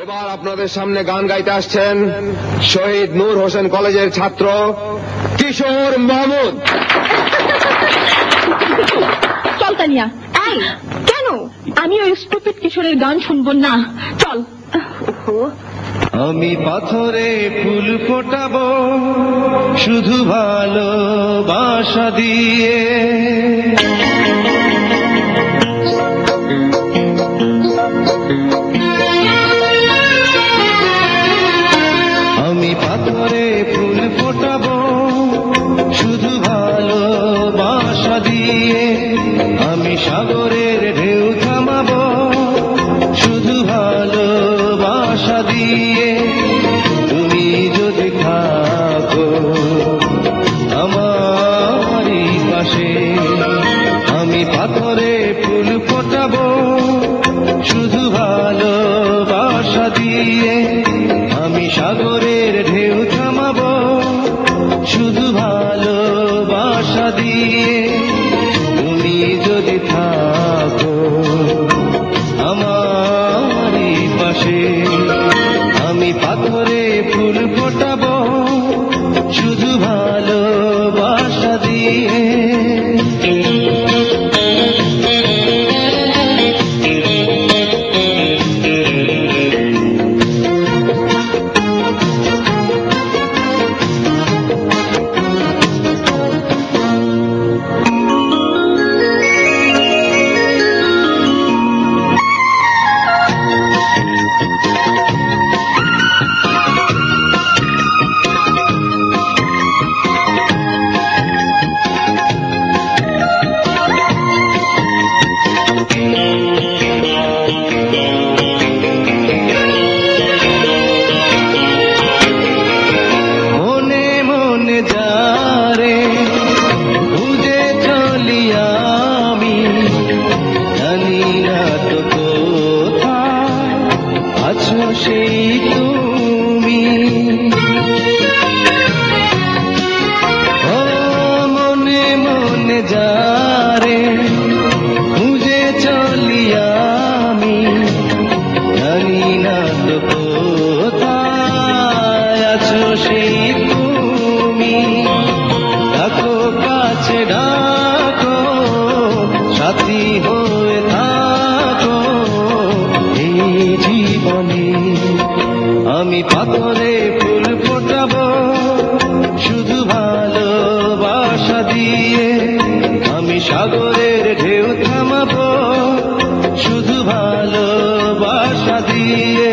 এবার আপনাদের সামনে গান গাইতে আসছেন শহীদ নূর হোসেন কলেজের ছাত্র কিশোর মাহমুদ। চল তানিয়া। এই কেন? আমি ওই স্টুপিড কিশোরের গান শুনবো না, চল। আমি পাথরে ফুল ফোটাবো শুধু ভালোবাসা দিয়ে, আমি পাথরে ফুল ফোটাবো শুধু ভালোবাসা দিয়ে, আমি সাগরের ঢেউ থামাবো শুধু ভালোবাসা দিয়ে। তুমি যদি থাকো আমারই পাশে, আমি পাথরে ফুল ফোটাবো শুধু ভালোবাসা দিয়ে, আমি সাগরের ঢেউ থামাবো শুধু ভালোবাসা দিয়ে। তুমি যদি থাকো আমারই পাশে, আমি পাথরে ফুল ফোটাবো শুধু ভালোবাসা দিয়ে। সেই তুমি ও মনে মনে যারে খুঁজে চলি আমি, জানি না তো কোথায় আছো সেই তুমি। ডাকো কাছে ডাকো, সাথী হয়ে থাকো এই জীবনে। আমি পাথরে ফুল ফোটাবো শুধু ভালোবাসা দিয়ে, আমি সাগরের ঢেউ থামাবো শুধু ভালোবাসা দিয়ে।